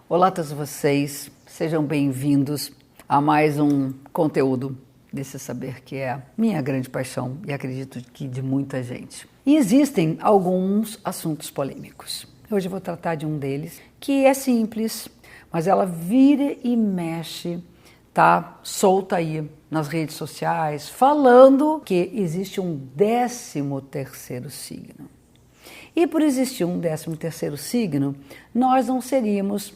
Olá a todos vocês, sejam bem-vindos a mais um conteúdo desse saber que é minha grande paixão e acredito que de muita gente. E existem alguns assuntos polêmicos. Hoje eu vou tratar de um deles que é simples, mas ela vira e mexe, tá solta aí nas redes sociais, falando que existe um 13º signo. E por existir um 13º signo, nós não seríamos,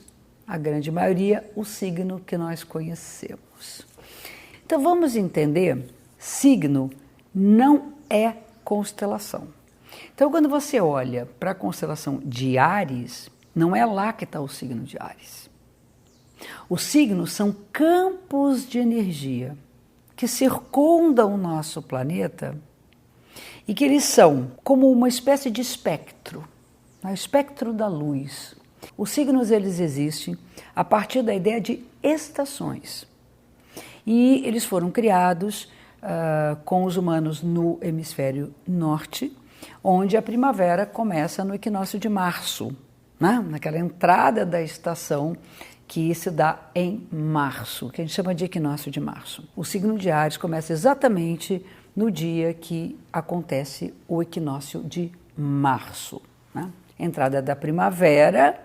a grande maioria, o signo que nós conhecemos. Então vamos entender, signo não é constelação. Então quando você olha para a constelação de Áries, não é lá que está o signo de Áries. Os signos são campos de energia que circundam o nosso planeta e que eles são como uma espécie de espectro, o espectro da luz. Os signos eles existem a partir da ideia de estações e eles foram criados com os humanos no hemisfério norte, onde a primavera começa no equinócio de março, né? Naquela entrada da estação que se dá em março, que a gente chama de equinócio de março. O signo de Áries começa exatamente no dia que acontece o equinócio de março, né? Entrada da primavera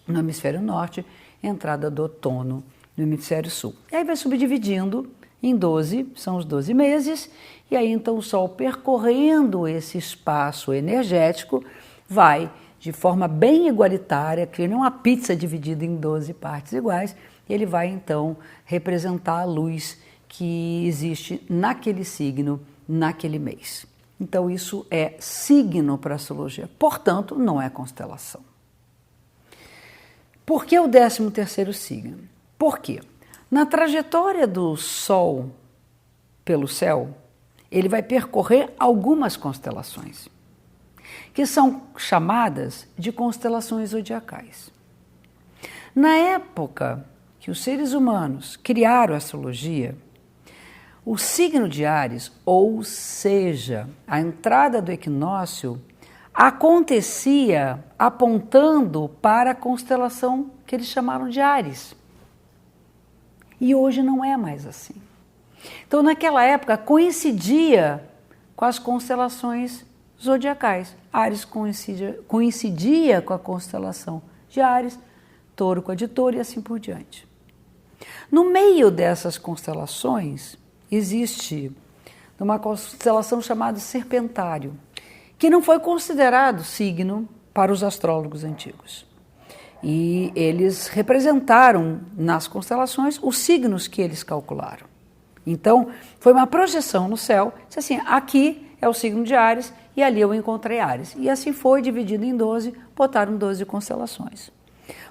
no hemisfério norte, entrada do outono no hemisfério sul. E aí vai subdividindo em 12, são os 12 meses, e aí então o Sol percorrendo esse espaço energético vai de forma bem igualitária, que nem uma pizza dividida em 12 partes iguais, e ele vai então representar a luz que existe naquele signo, naquele mês. Então isso é signo para a astrologia, portanto não é constelação. Por que o 13º signo? Por quê? Na trajetória do Sol pelo céu, ele vai percorrer algumas constelações, que são chamadas de constelações zodiacais. Na época que os seres humanos criaram a astrologia, o signo de Áries, ou seja, a entrada do equinócio, acontecia apontando para a constelação que eles chamaram de Áries. E hoje não é mais assim. Então, naquela época, coincidia com as constelações zodiacais. Áries coincidia com a constelação de Áries, Touro com a de Touro e assim por diante. No meio dessas constelações, existe uma constelação chamada Serpentário, que não foi considerado signo para os astrólogos antigos. E eles representaram nas constelações os signos que eles calcularam. Então, foi uma projeção no céu, disse assim, aqui é o signo de Áries e ali eu encontrei Áries. E assim foi, dividido em 12, botaram 12 constelações.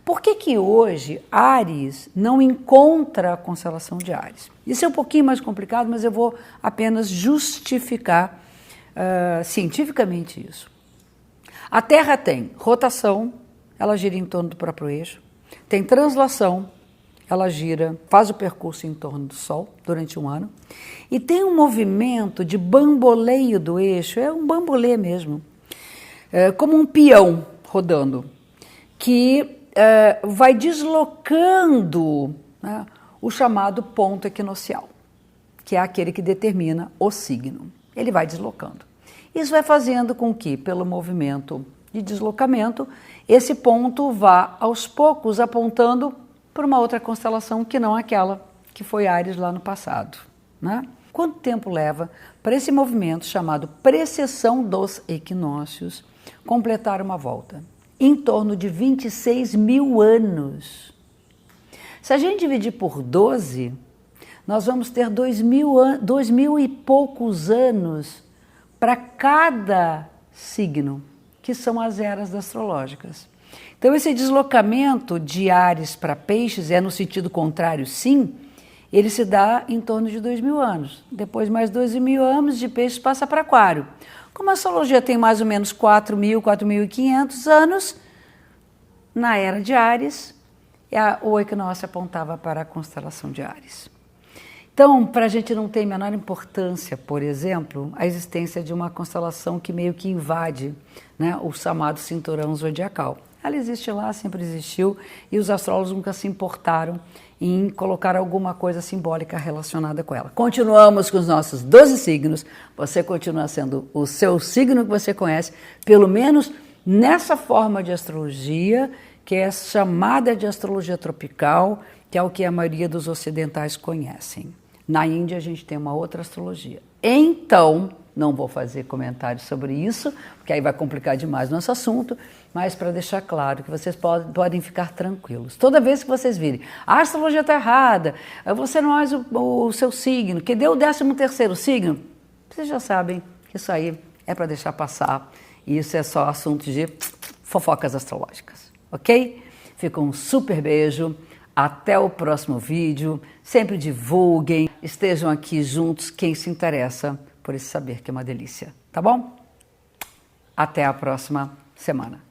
Por que hoje Áries não encontra a constelação de Áries? Isso é um pouquinho mais complicado, mas eu vou apenas justificar cientificamente isso. A Terra tem rotação, ela gira em torno do próprio eixo, tem translação, ela gira, faz o percurso em torno do Sol durante um ano, e tem um movimento de bamboleio do eixo, é um bambolê mesmo, como um peão rodando, que vai deslocando, né, o chamado ponto equinocial, que é aquele que determina o signo. Ele vai deslocando. Isso vai fazendo com que, pelo movimento de deslocamento, esse ponto vá aos poucos apontando para uma outra constelação que não aquela que foi Áries lá no passado, né? Quanto tempo leva para esse movimento chamado precessão dos equinócios completar uma volta? Em torno de 26 mil anos. Se a gente dividir por 12, nós vamos ter 2.000 e poucos anos para cada signo, que são as eras astrológicas. Então, esse deslocamento de Áries para Peixes é no sentido contrário, sim, ele se dá em torno de 2.000 anos. Depois, mais 12.000 anos de Peixes passa para Aquário. Como a astrologia tem mais ou menos 4.000, 4.500 anos, na era de Áries, o equinócio apontava para a constelação de Áries. Então, para a gente não ter a menor importância, por exemplo, a existência de uma constelação que meio que invade, né, o chamado cinturão zodiacal. ela existe lá, sempre existiu, e os astrólogos nunca se importaram em colocar alguma coisa simbólica relacionada com ela. Continuamos com os nossos 12 signos, você continua sendo o seu signo que você conhece, pelo menos nessa forma de astrologia, que é chamada de astrologia tropical, que é o que a maioria dos ocidentais conhecem. Na Índia a gente tem uma outra astrologia. Então, não vou fazer comentários sobre isso, porque aí vai complicar demais o nosso assunto, mas para deixar claro que vocês podem ficar tranquilos. Toda vez que vocês virem, a astrologia está errada, você não é o seu signo, que deu o 13º signo, vocês já sabem que isso aí é para deixar passar, e isso é só assunto de fofocas astrológicas, ok? Fica um super beijo, até o próximo vídeo, sempre divulguem, estejam aqui juntos quem se interessa por esse saber que é uma delícia, tá bom? Até a próxima semana.